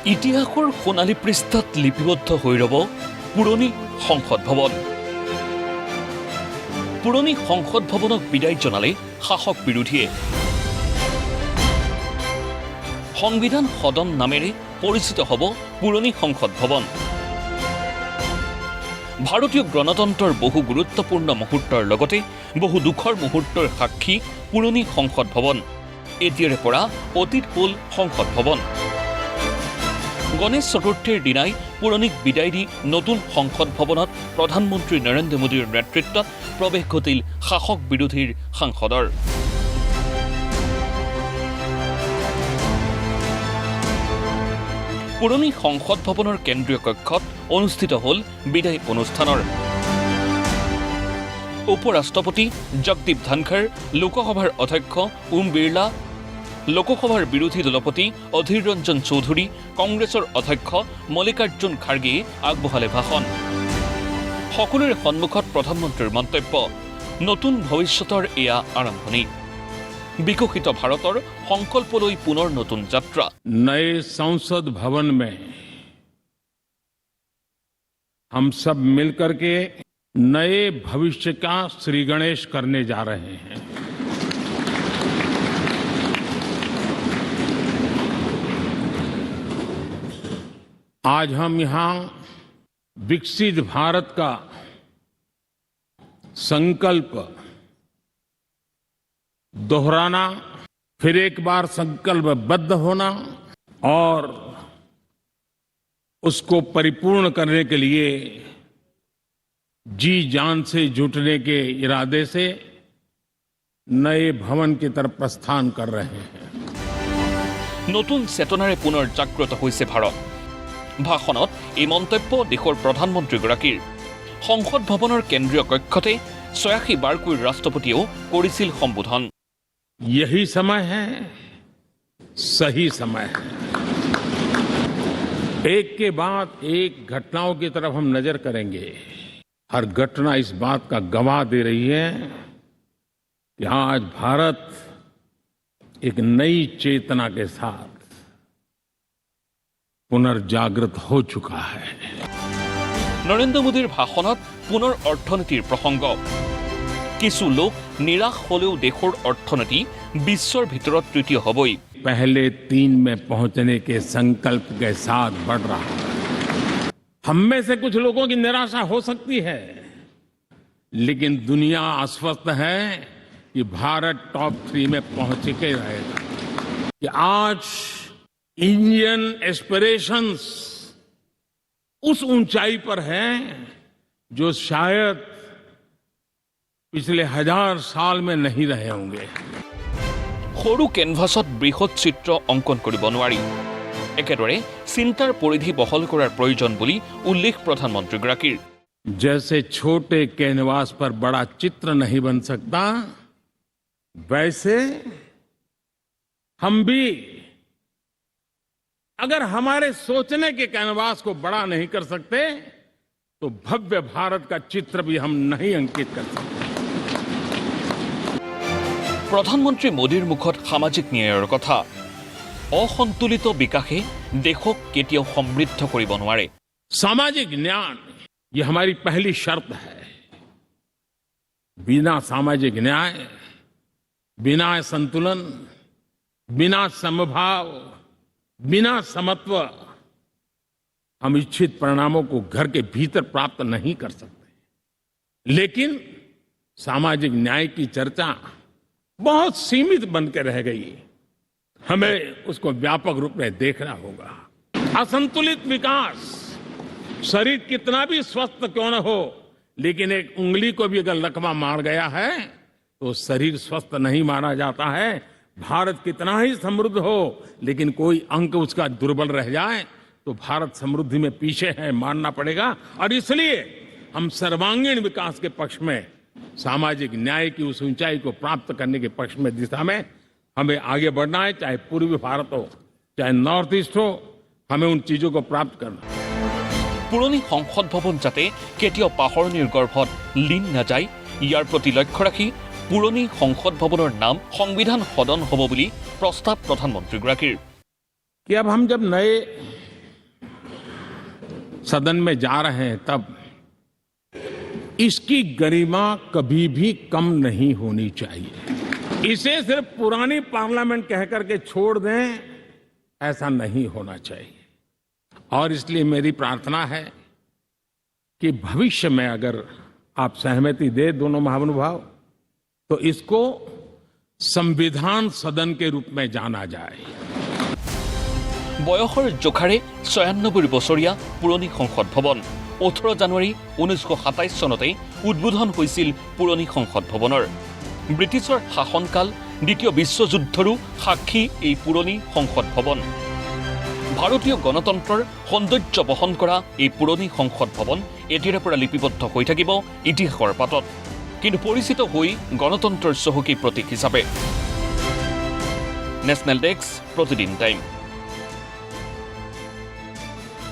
ইতিহাসৰ সোণালী পৃষ্ঠাত লিপিবদ্ধ হৈ ৰব পুৰণি সংসদ ভৱন। পুৰণি সংসদ ভৱনক বিদায় জনালে শাসক বিৰোধীয়ে। সংবিধান সদন নামেৰে পৰিচিত হ'ব পুৰণি সংসদ ভৱন। ভাৰতীয় গণতন্ত্ৰৰ বহু গুৰুত্বপূৰ্ণ মুহূৰ্তৰ লগতে বহু দুখৰ মুহূৰ্তৰ সাক্ষী পুৰণি সংসদ ভৱন। এতিয়াৰে পৰা অতীত হ'ল সংসদ ভৱন। গণেশ চতুৰ্থীৰ দিনাই পুৰণিক বিদায় দি নতুন সংসদ ভৱনত প্ৰধানমন্ত্ৰী নৰেন্দ্ৰ মোদীৰ নেতৃত্বত প্ৰৱেশ ঘটিল শাসক বিৰোধীৰ সাংসদৰ। পুৰণি সংসদ ভৱনৰ কেন্দ্ৰীয় কক্ষত অনুষ্ঠিত হ'ল বিদায় অনুষ্ঠানৰ। উপৰাষ্ট্ৰপতি জগদীপ ধনখৰ, লোকসভাৰ অধ্যক্ষ ওম বিৰলা, লোকসভাৰ বিৰোধী দলপতি অধীৰ ৰঞ্জন চৌধুৰী, কংগ্ৰেছৰ অধ্যক্ষ মল্লিকাৰ্জুন খাৰ্গেয়ে আগবঢ়ালে ভাষণ। সকলোৰে সন্মুখত প্ৰধানমন্ত্ৰীৰ মন্তব্য, নতুন ভৱিষ্যতৰ এয়া আৰম্ভণি। বিকশিত ভাৰতৰ সংকল্পলৈ পুনৰ নতুন যাত্ৰা। नए संसद भवन में हम सब मिलकर के नए भविष्य का श्री गणेश करने जा रहे हैं। आज हम यहां विकसित भारत का संकल्प दोहराना, फिर एक बार संकल्पबद्ध होना और उसको परिपूर्ण करने के लिए जी जान से जुटने के इरादे से नए भवन की तरफ प्रस्थान कर रहे हैं। নতুন চেতনাৰে পুনৰ জাগ্ৰত হৈছে ভাৰত। ভাষণত এই মন্তব্য দেশৰ প্ৰধানমন্ত্ৰীগৰাকীৰ। সংসদ ভৱনৰ কেন্দ্ৰীয় কক্ষতে ৮৬ বাৰকৈ ৰাষ্ট্ৰপতিয়েও কৰিছিল সম্বোধন। यही समय है, सही समय है। एक के बाद एक घटनाओं की तरफ हम नजर करेंगे। हर घटना इस बात का गवाह दे रही है कि आज भारत एक नई चेतना के साथ पुनर्जागृत हो चुका है। নৰেন্দ্ৰ মোদীৰ ভাষণত পুনৰ অৰ্থনীতিৰ প্ৰসংগ। কিছু লোক নিৰাশ হলেও দেশৰ অৰ্থনীতি বিশ্বৰ ভিতৰত তৃতীয় হ'বই। पहले 3 में पहुंचने के संकल्प के साथ बढ़ रहा है। हम में से कुछ लोगों की निराशा हो सकती है, लेकिन दुनिया आश्वस्त है कि भारत टॉप 3 में पहुंच के रहेगा। कि आज इंडियन एस्पिरेशंस उस ऊंचाई पर है जो शायद पिछले 1000 साल में नहीं रहे होंगे। সৰু কেনভাছত বৃহৎ চিত্ৰ অংকন কৰিব নোৱাৰি। একেদৰে চিন্তাৰ পৰিধি বহল কৰাৰ প্ৰয়োজন বুলি উল্লেখ প্ৰধানমন্ত্ৰীগৰাকীৰ। जैसे छोटे कैनवास पर बड़ा चित्र नहीं बन सकता, वैसे हम भी अगर हमारे सोचने के कैनवास को बड़ा नहीं कर सकते तो भव्य भारत का चित्र भी हम नहीं अंकित कर सकते। প্ৰধানমন্ত্ৰী মোদীৰ মুখত সামাজিক ন্যায়ৰ কথা। অসন্তুলিত বিকাশে দেশক কেতিয়াও সমৃদ্ধ কৰিব নোৱাৰে। सामाजिक न्याय ये हमारी पहली शर्त है। बिना सामाजिक न्याय, बिना संतुलन, बिना समभाव, बिना समत्व हम इच्छित परिणामों को घर के भीतर प्राप्त नहीं कर सकते। लेकिन सामाजिक न्याय की चर्चा बहुत सीमित बन के रह गई। हमें उसको व्यापक रूप में देखना होगा। असंतुलित विकास, शरीर कितना भी स्वस्थ क्यों न हो, लेकिन एक उंगली को भी अगर लकवा मार गया है तो शरीर स्वस्थ नहीं माना जाता है। भारत कितना ही समृद्ध हो, लेकिन कोई अंग उसका दुर्बल रह जाए तो भारत समृद्धि में पीछे है, मानना पड़ेगा। और इसलिए हम सर्वांगीण विकास के पक्ष में, सामाजिक न्याय की उस ऊंचाई को प्राप्त करने के पक्ष में दिशा में हमें आगे बढ़ना है। चाहे पूर्वी भारत हो, चाहे नॉर्थ ईस्ट हो, हमें उन चीजों को प्राप्त करना है। পুৰণি সংসদ ভৱন যাতে কেতিয়াও পাহৰণিৰ গৰ্ভত লীন নাযায়, ইয়াৰ প্ৰতি লক্ষ্য ৰাখি পুৰণি সংসদ ভৱনৰ নাম সংবিধান সদন হ'ব বুলি প্ৰস্তাৱ প্ৰধানমন্ত্ৰীগৰাকীৰ। कि अब हम जब नए सदन में जा रहे हैं तब इसकी गरिमा कभी भी कम नहीं होनी चाहिए। इसे सिर्फ पुरानी पार्लियामेंट कह करके छोड़ दें, ऐसा नहीं होना चाहिए। और इसलिए मेरी प्रार्थना है कि भविष्य में अगर आप सहमति दे दोनों महानुभाव, तो इसको संविधान सदन के रूप में जाना जाए। বয়সৰ জোখাৰে ৯৬ বছৰীয়া পুৰণি সংসদ ভৱন ১৮ জানুৱাৰী ১৯২৭ চনতে উদ্বোধন হৈছিল পুৰণি সংসদ ভৱনৰ। ব্ৰিটিছৰ শাসনকাল, দ্বিতীয় বিশ্বযুদ্ধৰো সাক্ষী এই পুৰণি সংসদ ভৱন। ভাৰতীয় গণতন্ত্ৰৰ সৌন্দৰ্য বহন কৰা এই পুৰণি সংসদ ভৱন এতিয়াৰে পৰা লিপিবদ্ধ হৈ থাকিব ইতিহাসৰ পাতত, কিন্তু পৰিচিত হৈ গণতন্ত্ৰৰ চহকী প্ৰতীক হিচাপে। নেশ্যনেল ডেস্ক, প্ৰতিদিন টাইম।